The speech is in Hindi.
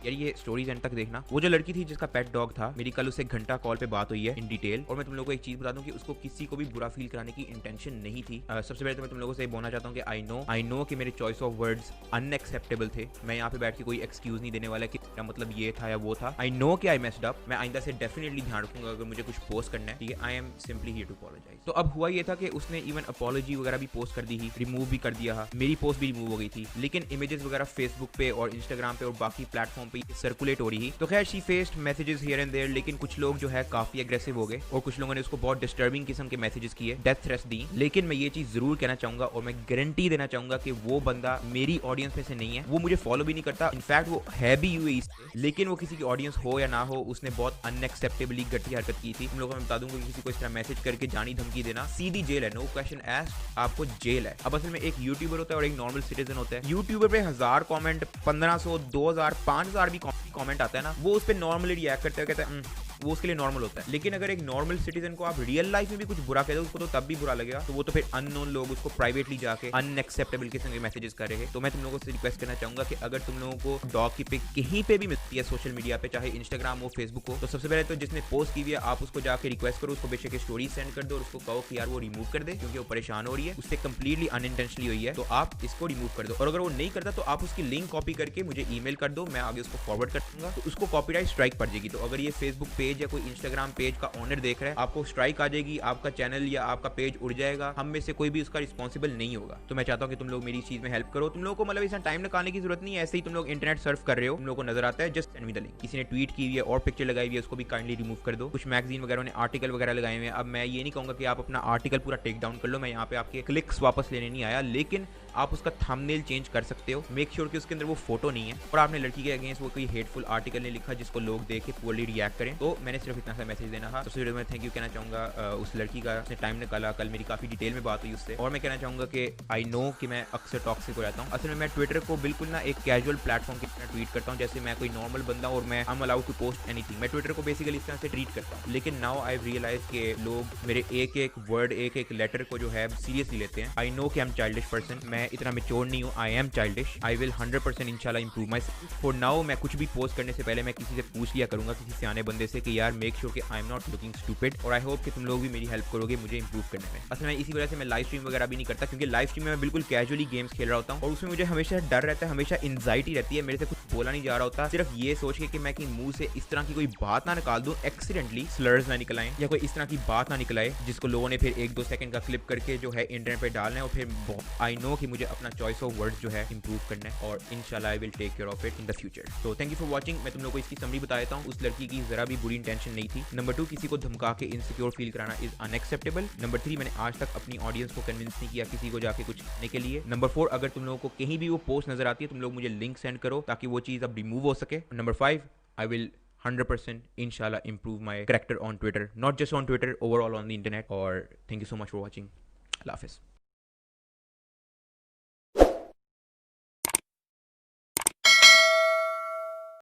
यार ये स्टोरीज एंड तक देखना। वो जो लड़की थी जिसका पेट डॉग था, मेरी कल उससे घंटा कॉल पे बात हुई है इन डिटेल, और मैं तुम लोगों को एक चीज बता दूं कि उसको किसी को भी बुरा फील कराने की इंटेंशन नहीं थी। सबसे पहले तो मैं तुम लोगों से बोलना चाहता हूँ कि आई नो कि मेरे चॉइस ऑफ वर्ड्स अनएक्सेप्टेबल थे। मैं यहाँ पे बैठ के कोई एक्सक्यूज नहीं देने वाला कि क्या मतलब ये था या वो था। आई नो कि आई मेस्ड अप। मैं आइंदा से डेफिनेटली ध्यान रखूंगा अगर मुझे कुछ पोस्ट करना है, ठीक है। I am simply here to apologise. तो अब हुआ ये था कि उसने इवन अपॉलॉजी वगैरह भी पोस्ट कर दी थी, रिमूव भी कर दिया, मेरी पोस्ट भी रिमूव हो गई थी, लेकिन इमेजेस वगैरह फेसबुक पे और इंस्टाग्राम पे और बाकी प्लेटफॉर्म पे सर्कुलेट हो रही थी। तो खैर she faced messages here and there, लेकिन कुछ लोग जो है काफी एग्रेसिव हो गए और कुछ लोगों ने उसको बहुत डिस्टर्बिंग किस्म के मैसेजेस किए, डेथ थ्रेट्स दी। लेकिन मैं ये चीज जरूर कहना चाहूंगा और मैं गारंटी देना चाहूंगा कि वो बंदा मेरी ऑडियंस में से नहीं है। वो मुझे फॉलो भी नहीं करता, इनफैक्ट वो है भी यूएई से, लेकिन वो किसी की ऑडियंस हो या ना हो, उसने बहुत अनएक्सेप्टेबली गट्टी हरकत की थी। तुम लोगों को मैं बता दूंगा कि किसी को इस तरह मैसेज करके जानी धमकी देना सीधी जेल है, नो क्वेश्चन आस्क्ड, आपको जेल है। अब असल में एक यूट्यूबर होता है और एक नॉर्मल सिटीजन होता है। यूट्यूबर पे 1000 कमेंट, 1500, 2000, 5000 भी कमेंट आता है ना, वो उस पर नॉर्मली रिएक्ट करते हैं, कहते हैं वो उसके लिए नॉर्मल होता है। लेकिन अगर एक नॉर्मल सिटीजन को आप रियल लाइफ में भी कुछ बुरा कह दो, उसको तो तब भी बुरा लगेगा। तो वो तो फिर अननोन लोग उसको प्राइवेटली जाके अनएक्सेप्टेबल किस्म के मैसेजेस कर रहे हैं। तो मैं तुम लोगों से रिक्वेस्ट करना चाहूंगा कि अगर तुम लोगों को डॉग की पिक कहीं पे भी मिलती है सोशल मीडिया पे, चाहे इंस्टाग्राम हो, फेसबुक हो, तो सबसे पहले तो जिसने पोस्ट की हुई है आप उसको जाके रिक्वेस्ट करो, उसको बेशक स्टोरी सेंड कर दो और उसको कहो कि यार वो रिमूव कर दे, क्योंकि वो परेशान हो रही है, उससे कंप्लीटली अनइंटेंशनली हुई है, तो आप इसको रिमूव कर दो। और अगर वो नहीं करता तो आप उसकी लिंक कॉपी करके मुझे ईमेल कर दो, मैं आगे उसको फॉरवर्ड कर दूंगा, तो उसको कॉपीराइट स्ट्राइक पड़ जाएगी। तो अगर ये फेसबुक पेज या कोई इंस्टाग्राम पेज का ओनर देख रहा है, आपको स्ट्राइक आ जाएगी, आपका चैनल या आपका पेज उड़ जाएगा, हम में से कोई भी उसका रिस्पॉन्सिबल नहीं होगा। तो मैं चाहता हूं कि तुम लोग मेरी चीज में हेल्प करो। तुम लोगों को मतलब इतना टाइम निकालने की जरूरत नहीं है, ऐसे ही तुम लोग इंटरनेट सर्फ कर रहे हो, तुम लोगों को नजर आता है, just send me the link. किसी ने ट्वीट की हुई है और पिक्चर लगाई हुई है, उसको भी काइंडली रिमूव कर दो। कुछ मैगजीन वगैरह ने आर्टिकल वगैरह लगाए हुए हैं। अब मैं ये नहीं कहूंगा कि आप अपना आर्टिकल पूरा टेक डाउन कर लो, मैं यहाँ पे आपके क्लिक्स वापस लेने नहीं आया, लेकिन आप उसका थंबनेल चेंज कर सकते हो। मेक श्योर कि उसके अंदर वो फोटो नहीं है और आपने लड़की के अगेंस्ट वो कोई हेटफुल आर्टिकल नहीं लिखा जिसको लोग देख के पुअरली रिएक्ट करें। तो मैंने सिर्फ इतना सा मैसेज देना था। सबसे पहले मैं थैंक यू कहना चाहूंगा उस लड़की का, उसने टाइम निकाला, कल मेरी काफी डिटेल में बात हुई उससे। और मैं कहना चाहूंगा कि आई नो कि मैं अक्सर टॉक्सिक हो जाता हूँ। असल में मैं ट्विटर को बिल्कुल ना एक कैजुअल प्लेटफॉर्म की तरह ट्वीट करता हूँ, जैसे मैं कोई नॉर्मल बंदा और मैं I am allowed to post anything. मैं ट्विटर को बेसिकली इस तरह से ट्रीट करता हूँ। लेकिन नाउ आई रियलाइज के लोग मेरे एक एक वर्ड, एक एक लेटर को जो है सीरियसली लेते हैं। आई नो कि आई एम चाइल्डिश पर्सन, मैं इतना मैच्योर नहीं हूँ, I am childish. I will 100% इंशाल्लाह improve my self. For now मैं कुछ भी पोस्ट करने से पहले मैं किसी से पूछ लिया करूंगा, किसी सियाने बंदे से, कि यार मेक श्योर कि I am not looking stupid. और आई होप कि तुम लोग भी मेरी हेल्प करोगे मुझे इंप्रूव करने में। असल में इसी वजह से मैं लाइव स्ट्रीम वगैरह भी नहीं करता, क्योंकि लाइव स्ट्रीम में मैं बिल्कुल कैजुअली गेम्स खेल रहा होता हूँ और उसमें मुझे हमेशा डर रहता है, हमेशा एंजाइटी रहती है, मेरे से कुछ बोला नहीं जा रहा होता, सिर्फ ये सोच के कि मैं कहीं मुंह से इस तरह की कोई बात ना निकाल दूं, एक्सीडेंटली स्लर्स ना निकल आए या कोई इस तरह की बात ना निकल आए जिसको लोगों ने फिर 1-2 सेकंड का क्लिप करके जो है इंटरनेट पे डालना है। और फिर आई नो कि मुझे अपना चॉइस ऑफ वर्ड्स जो है इंप्रूव करना है और इंशाल्लाह I will take care of it in the future. तो थैंक यू फॉर वाचिंग। मैं तुम लोगों को इसकी समरी बता देता हूँ। उस लड़की की जरा भी बुरी इंटेंशन नहीं थी। नंबर 2, किसी को धमका के इनसिक्योर फील कराना इज अनएक्सेप्टेबल। नंबर 3, मैंने आज तक अपनी ऑडियंस को कन्विंस नहीं किया किसी को जाके कुछ करने के लिए। नंबर 4, अगर तुम लोगों को कहीं भी वो पोस्ट नजर आती है, तुम लोग मुझे लिंक सेंड करो ताकि वो चीज अब रिमूव हो सके। Number 5, I will 100% inshallah improve my character on Twitter, not just on Twitter, overall on the internet. Or thank you so much for watching. Allah Hafiz.